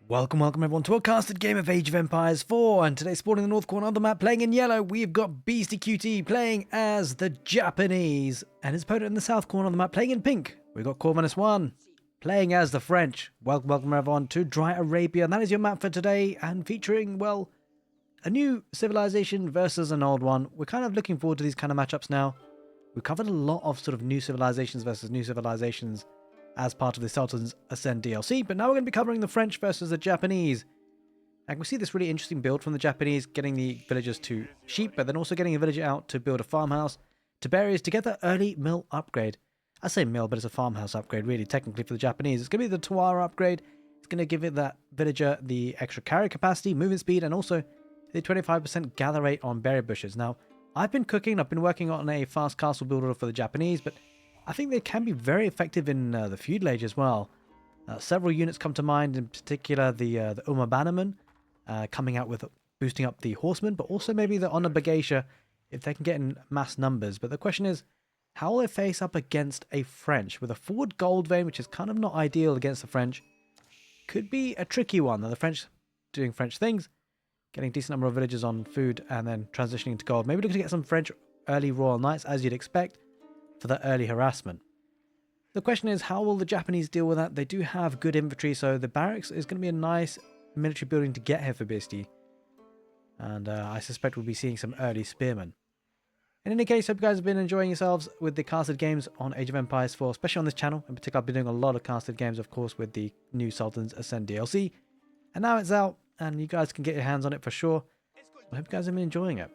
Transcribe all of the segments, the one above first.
Welcome everyone to a casted game of Age of Empires 4, and today spawning in the north corner of the map, playing in yellow, we've got beastyqt playing as the Japanese, and his opponent in the south corner of the map playing in pink, we've got corvinus 1 playing as the French. Welcome everyone to Dry Arabia, and that is your map for today, and featuring, well, a new civilization versus an old one. We're kind of looking forward to these kind of matchups now. We've covered a lot of sort of new civilizations versus new civilizations as part of the Sultan's Ascend DLC, but now we're going to be covering the French versus the Japanese. And we see this really interesting build from the Japanese, getting the villagers to sheep, but then also getting a villager out to build a farmhouse, to berries, to get that early mill upgrade. I say mill, but it's a farmhouse upgrade, really, technically, for the Japanese. It's going to be the Tawara upgrade. It's going to give it that villager the extra carry capacity, movement speed, and also the 25% gather rate on berry bushes. Now, I've been working on a fast castle builder for the Japanese, but I think they can be very effective in the feudal age as well. Several units come to mind, in particular the Uma Bannerman, coming out with boosting up the horsemen, but also maybe the Honor Bagasha if they can get in mass numbers. But the question is, how will they face up against a French with a forward gold vein, which is kind of not ideal against the French? Could be a tricky one. The French doing French things, getting a decent number of villagers on food, and then transitioning to gold. Maybe looking to get some French early Royal Knights, as you'd expect, for that early harassment. The question is, how will the Japanese deal with that? They do have good infantry, so the barracks is going to be a nice military building to get here for Beastie. And I suspect we'll be seeing some early spearmen. In any case, hope you guys have been enjoying yourselves with the casted games on Age of Empires 4, especially on this channel. In particular, I've been doing a lot of casted games, of course, with the new Sultan's Ascend DLC. And now it's out, and you guys can get your hands on it for sure. I hope you guys have been enjoying it.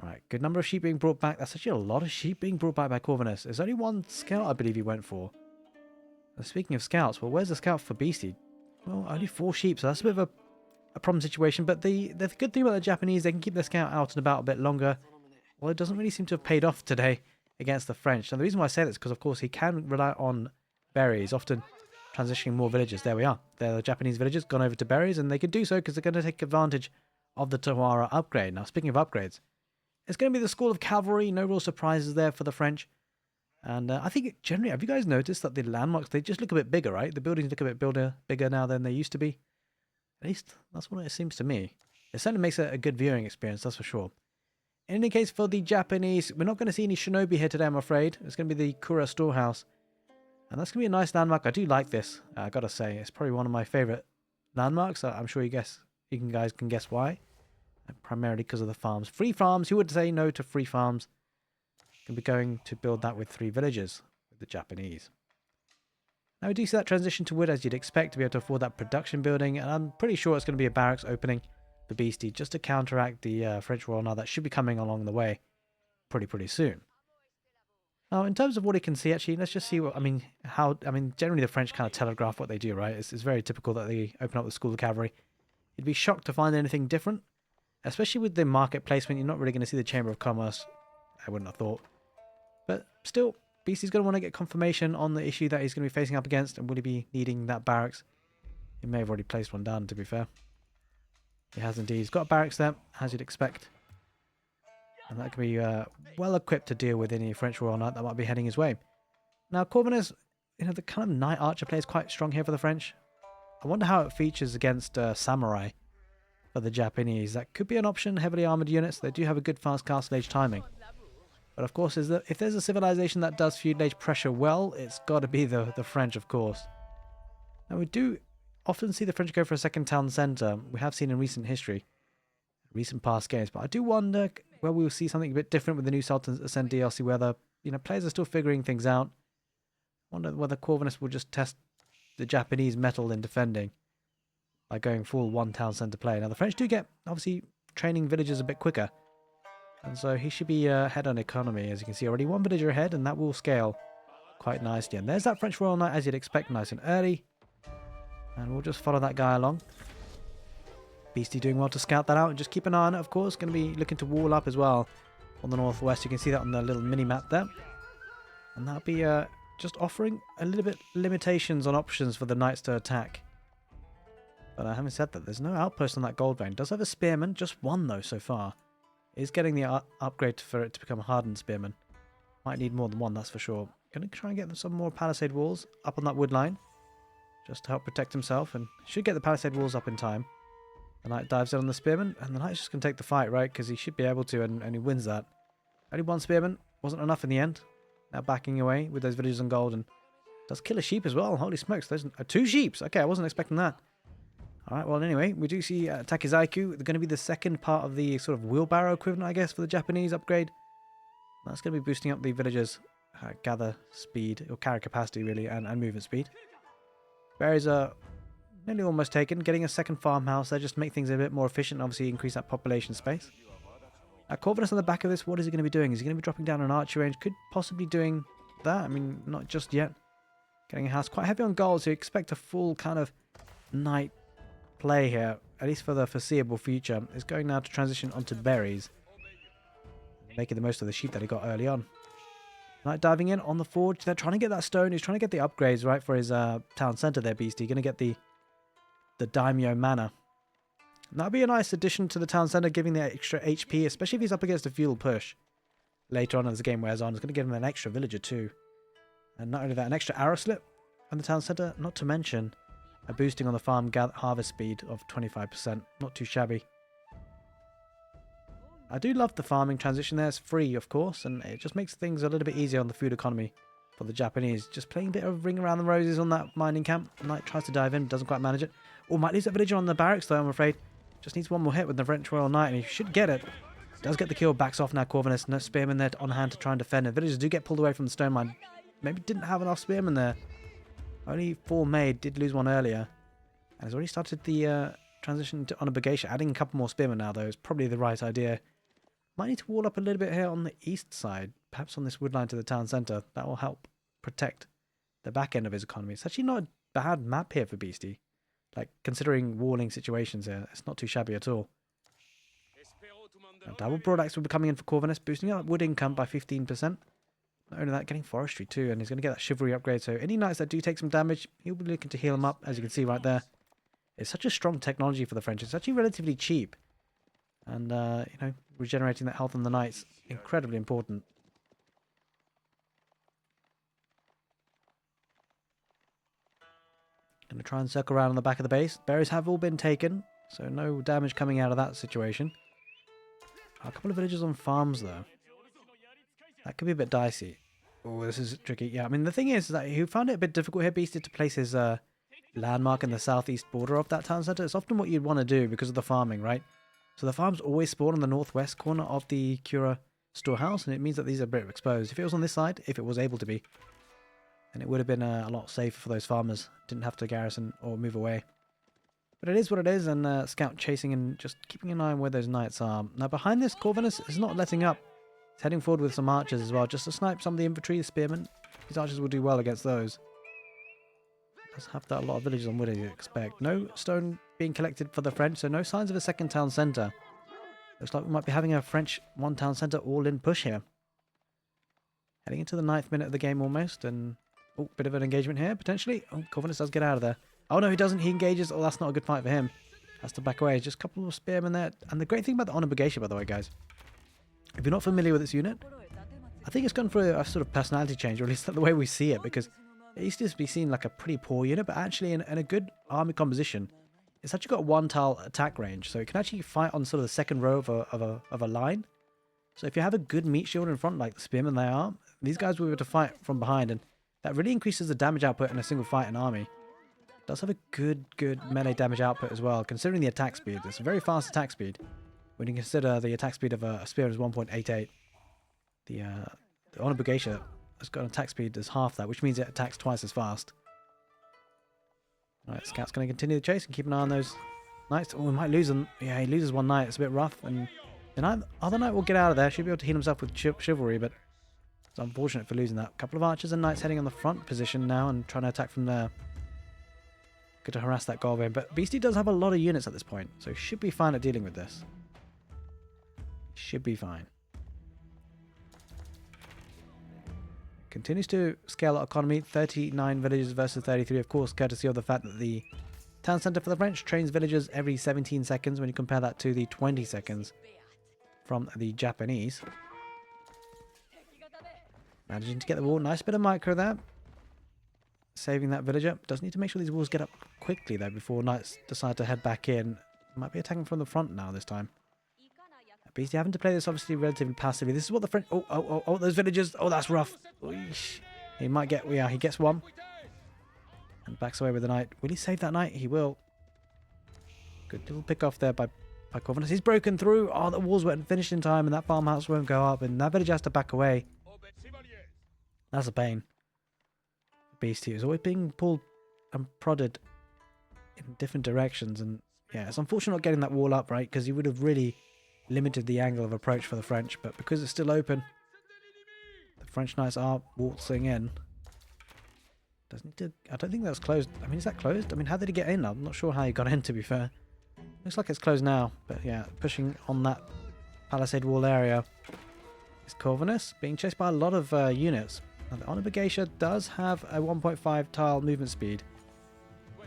Right, good number of sheep being brought back. That's actually a lot of sheep being brought back by Corvinus. There's only one scout I believe he went for. Speaking of scouts, well, where's the scout for Beastie? Well, only 4 sheep, so that's a bit of a problem situation. But the good thing about the Japanese, they can keep their scout out and about a bit longer. Well, it doesn't really seem to have paid off today against the French. And the reason why I say that is because, of course, he can rely on berries, often transitioning more villagers. There we are. They're the Japanese villagers gone over to berries, and they can do so because they're going to take advantage of the Tawara upgrade. Now, speaking of upgrades, it's going to be the School of Cavalry. No real surprises there for the French. And I think generally, have you guys noticed that the landmarks, they just look a bit bigger, right? The buildings look a bit bigger now than they used to be. At least that's what it seems to me. It certainly makes it a good viewing experience, that's for sure. In any case, for the Japanese, we're not going to see any shinobi here today, I'm afraid. It's going to be the Kura storehouse. And that's going to be a nice landmark. I do like this, I got to say. It's probably one of my favorite landmarks. I'm sure you guys can guess why. Primarily because of the farms. Free farms. Who would say no to free farms? Can be going to build that with 3 villages with the Japanese. Now we do see that transition to wood as you'd expect to be able to afford that production building, and I'm pretty sure it's going to be a barracks opening for Beastie just to counteract the French Royal. Now that should be coming along the way pretty soon. Now in terms of what he can see, actually, let's just see what generally the French kind of telegraph what they do, right? It's very typical that they open up the School of Cavalry. You'd be shocked to find anything different. Especially with the market placement, you're not really going to see the Chamber of Commerce, I wouldn't have thought. But still, Beastie's going to want to get confirmation on the issue that he's going to be facing up against, and will he be needing that barracks? He may have already placed one down, to be fair. He has indeed. He's got a barracks there, as you'd expect. And that can be well equipped to deal with any French Royal Knight that might be heading his way. Now, Corvinus, the kind of Knight Archer play is quite strong here for the French. I wonder how it features against Samurai. For the Japanese, that could be an option. Heavily armored units, they do have a good fast castle age timing, but of course if there's a civilization that does feudal age pressure well, it's got to be the French, of course. Now we do often see the French go for a second town centre. We have seen in recent history, recent past games, but I do wonder where we will see something a bit different with the new Sultan's Ascend DLC, where the players are still figuring things out. I wonder whether Corvinus will just test the Japanese mettle in defending by going full one town centre play. Now the French do get, obviously, training villagers a bit quicker. And so he should be ahead on economy. As you can see, already 1 villager ahead, and that will scale quite nicely. And there's that French Royal Knight, as you'd expect, nice and early. And we'll just follow that guy along. Beastie doing well to scout that out, and just keep an eye on it, of course. Going to be looking to wall up as well on the northwest. You can see that on the little mini-map there. And that'll be just offering a little bit limitations on options for the knights to attack. But having said that, there's no outpost on that gold vein. It does have a spearman, just 1 though so far. It is getting the upgrade for it to become a hardened spearman. Might need more than 1, that's for sure. Going to try and get some more palisade walls up on that wood line. just to help protect himself, and should get the palisade walls up in time. The knight dives in on the spearman, and the knight's just going to take the fight, right? Because he should be able to, and he wins that. Only one spearman. Wasn't enough in the end. Now backing away with those villages on gold, and does kill a sheep as well. Holy smokes, those are 2 sheeps. Okay, I wasn't expecting that. Alright, well anyway, we do see Takizaiku. They're going to be the second part of the sort of wheelbarrow equivalent, I guess, for the Japanese upgrade. That's going to be boosting up the villagers' gather speed, or carry capacity really, and movement speed. Berries are nearly almost taken. Getting a second farmhouse there just to make things a bit more efficient, obviously increase that population space. Corvinus on the back of this, what is he going to be doing? Is he going to be dropping down an archery range? Could possibly doing that. I mean, not just yet. Getting a house quite heavy on gold, so you expect a full kind of knight play here, at least for the foreseeable future. Is going now to transition onto berries, making the most of the sheep that he got early on. Knight diving in on the forge. They're trying to get that stone. He's trying to get the upgrades right for his town centre there, Beastie. Going to get the daimyo manor. And that'll be a nice addition to the town centre, giving the extra HP, especially if he's up against a feudal push. Later on as the game wears on, it's going to give him an extra villager too. And not only that, an extra arrow slip on the town centre, not to mention a boosting on the farm harvest speed of 25%. Not too shabby. I do love the farming transition there. It's free, of course, and it just makes things a little bit easier on the food economy for the Japanese. Just playing a bit of ring around the roses on that mining camp. Knight tries to dive in, doesn't quite manage it. Oh, might lose that villager on the barracks though, I'm afraid. Just needs one more hit with the French Royal Knight, and he should get it. Does get the kill, backs off now, Corvinus. No spearmen there on hand to try and defend it. Villagers do get pulled away from the stone mine. Maybe didn't have enough spearmen there. Only 4 made, did lose one earlier. And has already started the transition to obligation. Adding a couple more spearmen now, though, is probably the right idea. Might need to wall up a little bit here on the east side. Perhaps on this wood line to the town centre. That will help protect the back end of his economy. It's actually not a bad map here for Beastie. Like, considering walling situations here, it's not too shabby at all. Now, double broadaxe will be coming in for Corvinus, boosting up wood income by 15%. Not only that, getting forestry too, and he's going to get that chivalry upgrade. So any knights that do take some damage, he'll be looking to heal them up, as you can see right there. It's such a strong technology for the French. It's actually relatively cheap. And, you know, regenerating that health on the knights, incredibly important. Going to try and circle around on the back of the base. Berries have all been taken, so no damage coming out of that situation. A couple of villages on farms, though. That could be a bit dicey. Oh, this is tricky. Yeah, I mean, the thing is that he found it a bit difficult here, Beastie, to place his landmark in the southeast border of that town centre. It's often what you'd want to do because of the farming, right? So the farms always spawn in the northwest corner of the Cura storehouse, and it means that these are a bit exposed. If it was on this side, if it was able to be, then it would have been a lot safer for those farmers. Didn't have to garrison or move away. But it is what it is, and Scout chasing and just keeping an eye on where those knights are. Now behind this, Corvinus is not letting up. He's heading forward with some archers as well, just to snipe some of the infantry, the spearmen. These archers will do well against those. Does have that a lot of villages on wood, as you'd expect. No stone being collected for the French, so no signs of a second town centre. Looks like we might be having a French one town centre all-in push here. Heading into the 9th minute of the game almost, and oh, bit of an engagement here, potentially. Oh, Corvinus does get out of there. Oh no, he doesn't. He engages. Oh, that's not a good fight for him. Has to back away. Just a couple of spearmen there. And the great thing about the obligation, by the way, guys, if you're not familiar with this unit, I think it's gone for a sort of personality change, or at least the way we see it, because it used to be seen like a pretty poor unit, but actually in a good army composition, it's actually got a 1-tile attack range, so it can actually fight on sort of the second row of a line. So if you have a good meat shield in front, like the spearmen they are, these guys will be able to fight from behind, and that really increases the damage output in a single fight in army. It does have a good melee damage output as well, considering the attack speed. It's a very fast attack speed. When you consider the attack speed of a spear is 1.88, the Onabugation has got an attack speed that's half that, which means it attacks twice as fast. Alright, Scout's going to continue the chase and keep an eye on those knights. Oh, we might lose them. Yeah, he loses one knight. It's a bit rough. And the other knight will get out of there. Should be able to heal himself with chivalry, but it's unfortunate for losing that. A couple of archers and knights heading on the front position now and trying to attack from there. Good to harass that goal vein. But Beastie does have a lot of units at this point, so should be fine at dealing with this. Should be fine. Continues to scale our economy. 39 villages versus 33, of course, courtesy of the fact that the town centre for the French trains villagers every 17 seconds when you compare that to the 20 seconds from the Japanese. Managing to get the wall. Nice bit of micro there. saving that villager. Does need to make sure these walls get up quickly, though, before knights decide to head back in. Might be attacking from the front now this time. Beastie having to play this obviously relatively passively. This is what the French... Oh, those villagers. Oh, that's rough. Oish. He might get... Yeah, he gets one. And backs away with the knight. Will he save that knight? He will. Good little pick off there by corvinus. He's broken through. Oh, the walls weren't finished in time and that farmhouse won't go up and that village has to back away. That's a pain. Beastie is always being pulled and prodded in different directions, and yeah, it's unfortunate not getting that wall up, right? Because he would have really limited the angle of approach for the French, but because it's still open, the French knights are waltzing in. Doesn't need to... I don't think that's closed. I mean, is that closed? I mean, how did he get in? I'm not sure how he got in, to be fair. Looks like it's closed now, but yeah, pushing on that palisade wall area is Corvinus, being chased by a lot of units. Now, the Honourable Geisha does have a 1.5 tile movement speed.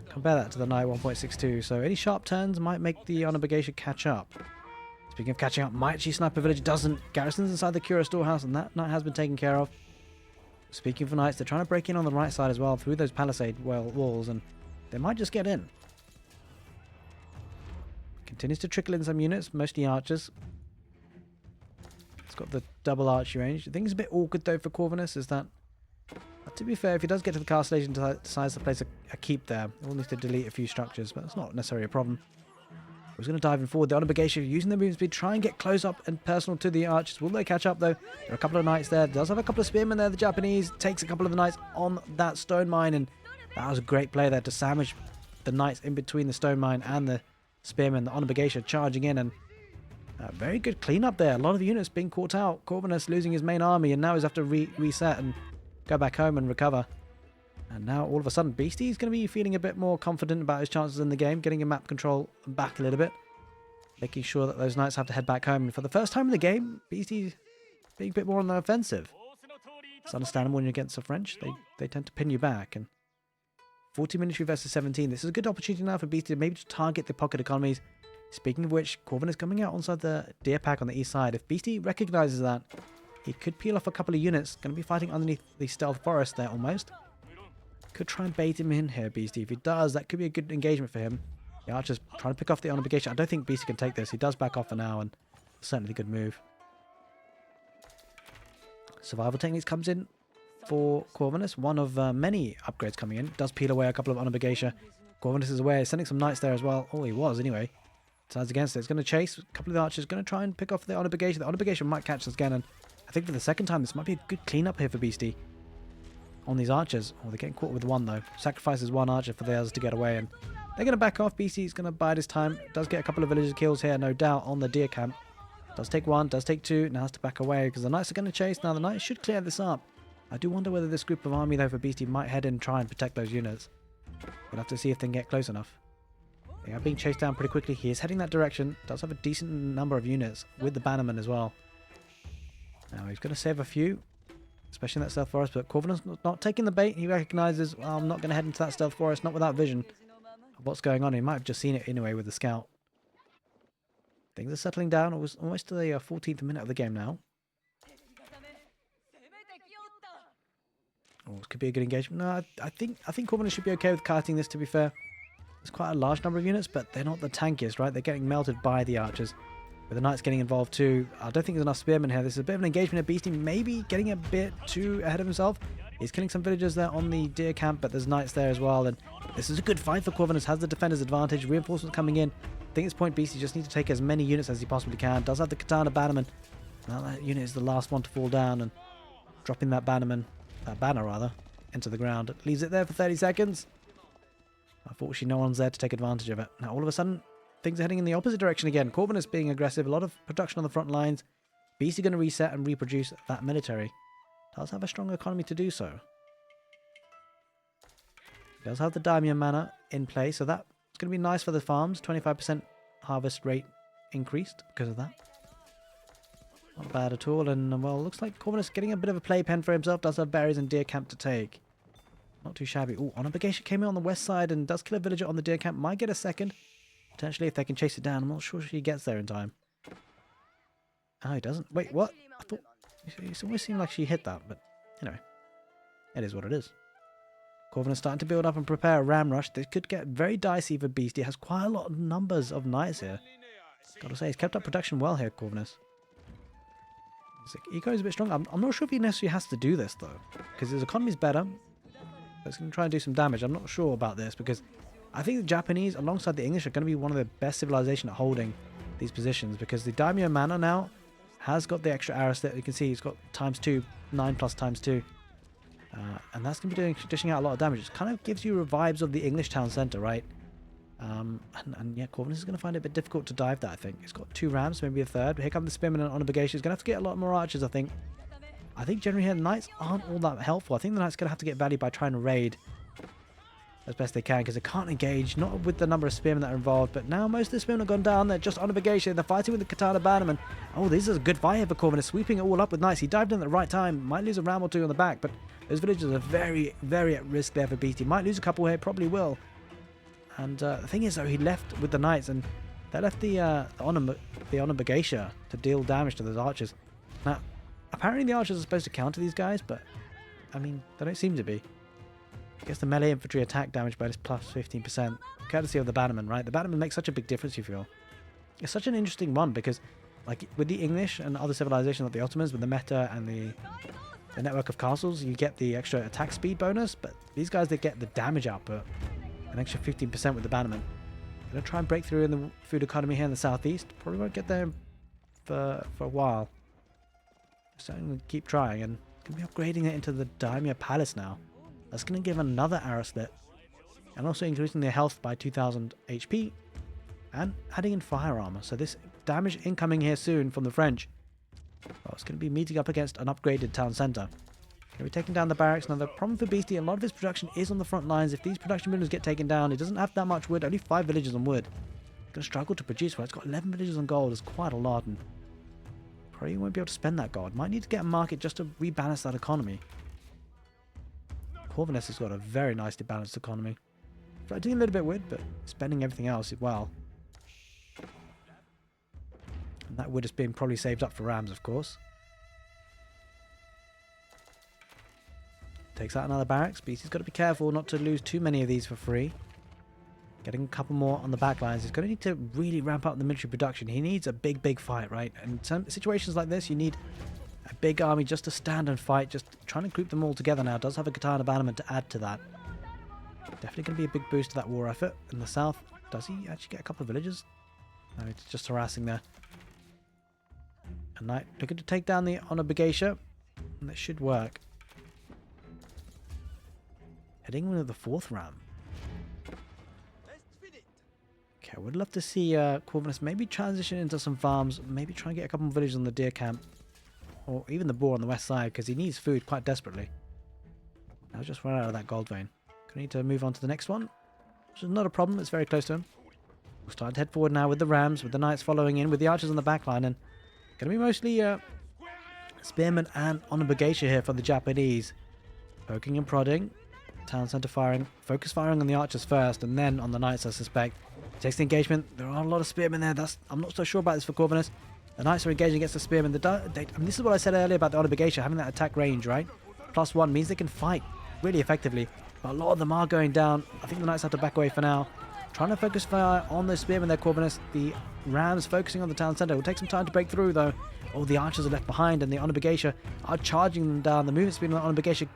Compare that to the Knight 1.62, so any sharp turns might make the Honourable Geisha catch up. Speaking of catching up, might she snipe a village? Doesn't. Garrison's inside the Cura storehouse, and that knight has been taken care of. Speaking for knights, they're trying to break in on the right side as well through those palisade walls, and they might just get in. Continues to trickle in some units, mostly archers. It's got the double archery range. I think it's a bit awkward though for Corvinus, is that, to be fair, if he does get to the castle station and decides to place a keep there, he'll need to delete a few structures, but it's not necessarily a problem. He's going to dive in forward. The Honourable Geisha using the movement speed, try and get close up and personal to the archers. Will they catch up though? There are a couple of knights there. Does have a couple of spearmen there. The Japanese takes a couple of the knights on that stone mine, and that was a great play there to sandwich the knights in between the stone mine and the spearmen. The Honourable Geisha charging in, and very good cleanup there. A lot of units being caught out. Corvinus losing his main army, and now he's have to reset and go back home and recover. And now all of a sudden Beastie's going to be feeling a bit more confident about his chances in the game, getting a map control back a little bit, making sure that those knights have to head back home. And for the first time in the game, Beastie's being a bit more on the offensive. It's understandable when you're against the French. They tend to pin you back. And 40 military versus 17. This is a good opportunity now for Beastie to maybe to target the pocket economies. Speaking of which, Corvin is coming out onside the deer pack on the east side. If Beastie recognizes that, he could peel off a couple of units. Going to be fighting underneath the stealth forest there almost. Could try and bait him in here, Beastie. If he does, that could be a good engagement for him. The archer's trying to pick off the Honourable Geisha. I don't think Beastie can take this. He does back off for now, and certainly a good move. Survival techniques comes in for Corvinus. One of many upgrades coming in. Does peel away a couple of Honourable Geisha. Corvinus is away, sending some knights there as well. Oh, he was anyway. Decides against it. It's going to chase. A couple of the archers going to try and pick off the Honourable Geisha. The Honourable Geisha might catch this again, and I think for the second time this might be a good cleanup here for Beastie on these archers. Oh, they're getting caught with one though. Sacrifices one archer for the others to get away, and they're going to back off. Beastie's going to bide his time. Does get a couple of villagers kills here, no doubt, on the deer camp. Does take one, does take two. Now has to back away because the knights are going to chase. Now the knights should clear this up. I do wonder whether this group of army though for Beastie might head in and try and protect those units. We'll have to see if they can get close enough. They are being chased down pretty quickly. He is heading that direction. Does have a decent number of units with the bannerman as well. Now he's going to save a few, especially in that stealth forest, but Corvinus not taking the bait. He recognises, well, I'm not going to head into that stealth forest, not without vision of what's going on. He might have just seen it anyway with the scout. Things are settling down. It was almost to the 14th minute of the game now. Oh, this could be a good engagement. No, I think Corvinus should be okay with kiting this, to be fair. There's quite a large number of units, but they're not the tankiest, right? They're getting melted by the archers. With the knights getting involved too. I don't think there's enough spearmen here. This is a bit of an engagement at Beastie. Maybe getting a bit too ahead of himself. He's killing some villagers there on the deer camp, but there's knights there as well. And this is a good fight for Corvinus. Has the defender's advantage. Reinforcements coming in. I think at this point Beastie just needs to take as many units as he possibly can. Does have the katana bannerman. Now that unit is the last one to fall down, and dropping that banner into the ground. Leaves it there for 30 seconds. Unfortunately, no one's there to take advantage of it. Now, all of a sudden, things are heading in the opposite direction again. Corvinus being aggressive. A lot of production on the front lines. Beastie going to reset and reproduce that military. Does have a strong economy to do so. Does have the Daimyo Manor in place, so that's going to be nice for the farms. 25% harvest rate increased because of that. Not bad at all. And, well, looks like Corvinus getting a bit of a playpen for himself. Does have berries and deer camp to take. Not too shabby. Oh, Honourable Geisha came in on the west side and does kill a villager on the deer camp. Might get a second. Potentially if they can chase it down. I'm not sure she gets there in time. Oh, he doesn't. Wait, what? I thought... It always seemed like she hit that, but, you know. It is what it is. Corvinus starting to build up and prepare a ram rush. This could get very dicey for Beastie. He has quite a lot of numbers of knights here. Gotta say, he's kept up production well here, Corvinus. His eco is a bit strong. I'm not sure if he necessarily has to do this, though. Because his economy is better. He's going to try and do some damage. I'm not sure about this, because I think the Japanese, alongside the English, are going to be one of the best civilization at holding these positions. Because the Daimyo Manor now has got the extra arrows that you can see. He's got ×2, 9 plus ×2. And that's going to be dishing out a lot of damage. It kind of gives you vibes of the English town centre, right? And yeah, Corvinus is going to find it a bit difficult to dive that, I think. He's got 2 rams, maybe a third. Here come the spearmen and Onabagation. He's going to have to get a lot more archers, I think. I think generally here the knights aren't all that helpful. I think the knights are going to have to get value by trying to raid as best they can, because they can't engage, not with the number of spearmen that are involved. But now most of the spearmen have gone down. They're just Onabagation. They're fighting with the Katana Bannerman. Oh, this is a good fight here for Corvinus, sweeping it all up with knights. He dived in at the right time. Might lose a ram or 2 on the back, but those villagers are very, very at risk there for Beastie. Might lose a couple here, probably will. And the thing is, though, he left with the knights, and they left the Onabagation to deal damage to those archers. Now, apparently the archers are supposed to counter these guys, but, I mean, they don't seem to be. I guess the melee infantry attack damage bonus plus 15%, courtesy of the Bannerman, right? The Bannerman makes such a big difference, you feel. It's such an interesting one, because, like, with the English and other civilizations like the Ottomans, with the meta and the network of castles, you get the extra attack speed bonus, but these guys, they get the damage output. An extra 15% with the Bannerman. Gonna try and break through in the food economy here in the southeast. Probably won't get there for a while. So I'm gonna keep trying, and gonna be upgrading it into the Daimyo Palace now. That's gonna give another arrow slit, and also increasing their health by 2000 HP, and adding in fire armor. So this damage incoming here soon from the French. Well, it's gonna be meeting up against an upgraded town centre. We're taking down the barracks. Now the problem for Beastie, a lot of his production is on the front lines. If these production buildings get taken down, it doesn't have that much wood, only 5 villages on wood. It's going to struggle to produce well. It's got 11 villages on gold, it's quite a lot, and probably won't be able to spend that gold. Might need to get a market just to rebalance that economy. Corvinus has got a very nicely balanced economy. Doing a little bit wood, but spending everything else well. And that wood is being probably saved up for rams, of course. Takes out another barracks. Beastie's got to be careful not to lose too many of these for free. Getting a couple more on the back lines. He's going to need to really ramp up the military production. He needs a big, big fight, right? And in some situations like this, you need a big army just to stand and fight. Just trying to group them all together now. Does have a Katana Bannerman to add to that. Definitely going to be a big boost to that war effort. In the south, does he actually get a couple of villages? No, it's just harassing there. A knight looking to take down the Onabagation. And that should work. Heading with the 4th ram. Okay, I would love to see Corvinus maybe transition into some farms. Maybe try and get a couple of villages on the deer camp. Or even the boar on the west side, because he needs food quite desperately. I'll just run out of that gold vein. Gonna need to move on to the next one. Which is not a problem, it's very close to him. We'll start to head forward now with the rams, with the knights following in, with the archers on the back line. And gonna be mostly spearmen and Onabagation here for the Japanese. Poking and prodding. Town centre firing, focus firing on the archers first, and then on the knights, I suspect. Takes the engagement. There are a lot of spearmen there. I'm not so sure about this for Corvinus. The knights are engaging against the spearmen. I mean, this is what I said earlier about the Onabagation, having that attack range, right? +1 means they can fight really effectively. But a lot of them are going down. I think the knights have to back away for now. Trying to focus fire on those spearmen there, Corvinus. The rams focusing on the town centre. It will take some time to break through, though. Oh, the archers are left behind, and the Onabagation are charging them down. The movement speed on the Onabagation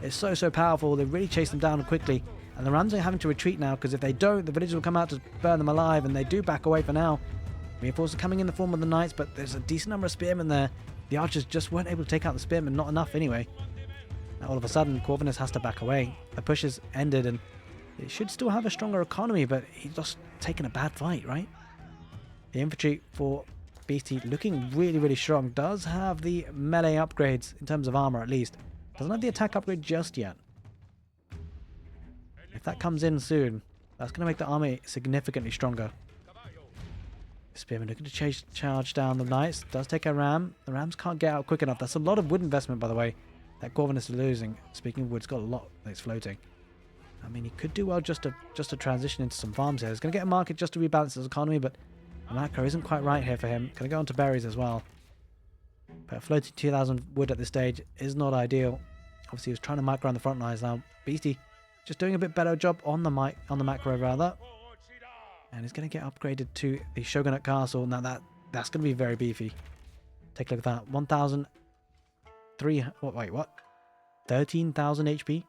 is so powerful. They really chase them down quickly, and the rams are having to retreat now, because if they don't, the villagers will come out to burn them alive, and they do back away for now. Reinforcements are coming in the form of the knights, but there's a decent number of spearmen there. The archers just weren't able to take out the spearmen, not enough anyway. Now all of a sudden Corvinus has to back away. The push has ended, and it should still have a stronger economy, but he's just taken a bad fight, right? The infantry for Beastie looking really strong. Does have the melee upgrades in terms of armor, at least. Doesn't have the attack upgrade just yet. If that comes in soon, that's going to make the army significantly stronger. Spearman looking to charge down the knights. Does take a ram. The rams can't get out quick enough. That's a lot of wood investment, by the way, that Corvinus is losing. Speaking of wood, it's got a lot that's floating. I mean, he could do well just to transition into some farms here. He's going to get a market just to rebalance his economy, but the macro isn't quite right here for him. Going to go on to berries as well. But floating 2,000 wood at this stage is not ideal. Obviously, he was trying to micro on the front lines now. Beastie just doing a bit better job on the macro rather. And he's going to get upgraded to the Shogunate Castle. Now that's going to be very beefy. Take a look at that. 1,003... Wait, what? 13,000 HP?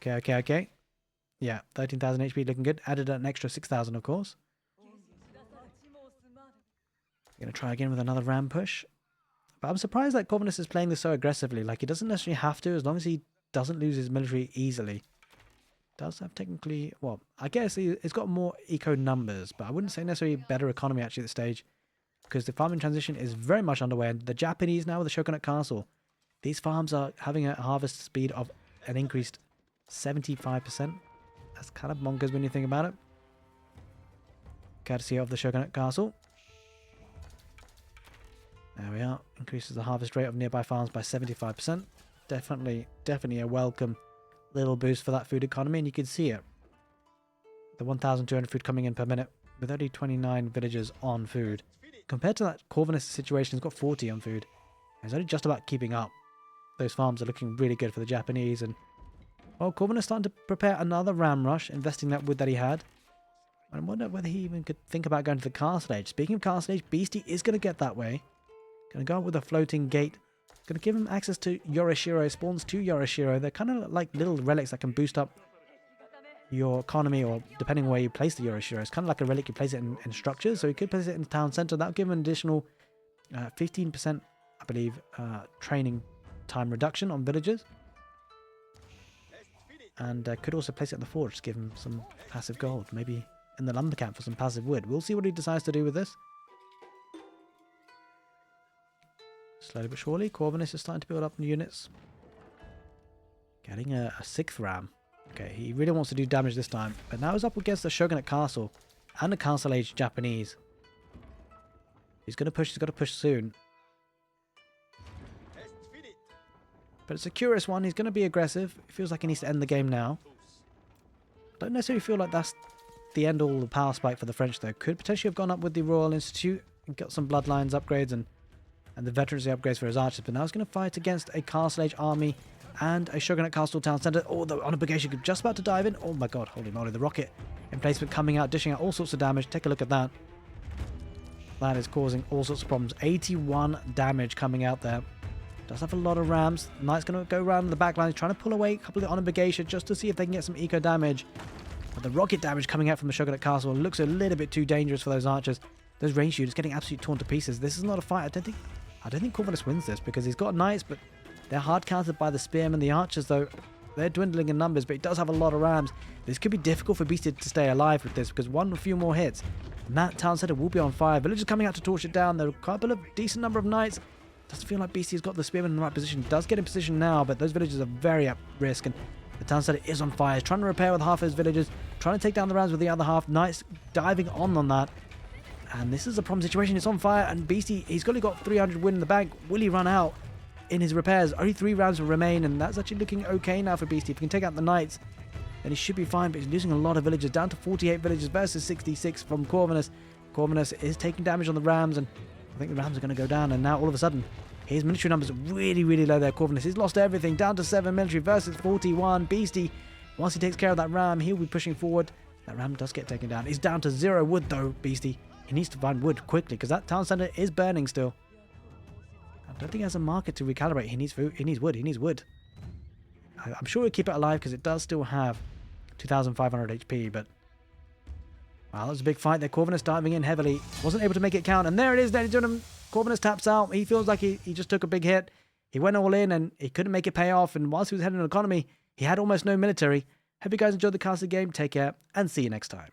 Okay. Yeah, 13,000 HP looking good. Added an extra 6,000, of course. Going to try again with another ram push. But I'm surprised that Corvinus is playing this so aggressively. Like, he doesn't necessarily have to, as long as he doesn't lose his military easily. Does have technically... Well, I guess he's got more eco numbers, but I wouldn't say necessarily better economy actually at this stage. Because the farming transition is very much underway. And the Japanese now with the Shogunate Castle. These farms are having a harvest speed of an increased 75%. That's kind of bonkers when you think about it. Courtesy of the Shogunate Castle. There we are. Increases the harvest rate of nearby farms by 75%. Definitely a welcome little boost for that food economy, and you can see it. The 1,200 food coming in per minute with only 29 villagers on food. Compared to that Corvinus situation, he's got 40 on food. He's only just about keeping up. Those farms are looking really good for the Japanese, and well, Corvinus starting to prepare another ram rush, investing that wood that he had. I wonder whether he even could think about going to the castle age. Speaking of castle age, Beastie is going to get that way. Going to go up with a floating gate. Going to give him access to Yorishiro. Spawns 2 Yorishiro. They're kind of like little relics that can boost up your economy, or depending on where you place the Yorishiro. It's kind of like a relic. You place it in structures. So you could place it in the town center. That'll give him an additional 15%, I believe, training time reduction on villagers. And could also place it in the forge to give him some passive gold. Maybe in the lumber camp for some passive wood. We'll see what he decides to do with this. Slowly but surely, Corvinus is starting to build up units. Getting a 6th ram. Okay, he really wants to do damage this time. But now he's up against the Shogunate Castle and the Castle Age Japanese. He's going to push. He's got to push soon. But it's a curious one. He's going to be aggressive. It feels like he needs to end the game now. Don't necessarily feel like that's the end all the power spike for the French though. Could potentially have gone up with the Royal Institute and got some bloodlines upgrades and the veterancy upgrades for his archers. But now he's going to fight against a Castle Age army and a Shogunate Castle town centre. Oh, the Onabugation just about to dive in. Oh my god, holy moly. The rocket emplacement coming out, dishing out all sorts of damage. Take a look at that. That is causing all sorts of problems. 81 damage coming out there. Does have a lot of rams. Knight's going to go around the back line, trying to pull away a couple of the Onabugation just to see if they can get some eco damage. But the rocket damage coming out from the Shogunate Castle looks a little bit too dangerous for those archers. Those range units getting absolutely torn to pieces. This is not a fight. I don't think Corvinus wins this because he's got knights, but they're hard countered by the spearmen. The archers, though, they're dwindling in numbers, but he does have a lot of rams. This could be difficult for Beastie to stay alive with this because a few more hits, and that town centre will be on fire. Villagers coming out to torch it down. There are a couple of decent number of knights. Doesn't feel like Beastie's got the spearmen in the right position. Does get in position now, but those villagers are very at risk, and the town centre is on fire. He's trying to repair with half his villagers, trying to take down the rams with the other half. Knights diving on that. And this is a problem situation. It's on fire, and Beastie, he's only got 300 win in the bank. Will he run out in his repairs? Only 3 rounds will remain, and that's actually looking okay now for Beastie. If he can take out the knights, then he should be fine, but he's losing a lot of villagers, down to 48 villagers versus 66 from Corvinus. Corvinus is taking damage on the rams, and I think the rams are going to go down, and now all of a sudden, his military numbers are really, really low there. Corvinus, he's lost everything, down to 7 military versus 41. Beastie, once he takes care of that ram, he'll be pushing forward. That ram does get taken down. He's down to 0 wood, though, Beastie. He needs to find wood quickly because that town centre is burning still. I don't think he has a market to recalibrate. He needs food. He needs wood. He needs wood. I'm sure he'll keep it alive because it does still have 2,500 HP, but wow, that was a big fight there. Corvinus diving in heavily. Wasn't able to make it count, and there it is, ladies and gentlemen. Corvinus taps out. He feels like he just took a big hit. He went all in, and he couldn't make it pay off, and whilst he was heading an economy, he had almost no military. Hope you guys enjoyed the castle game. Take care, and see you next time.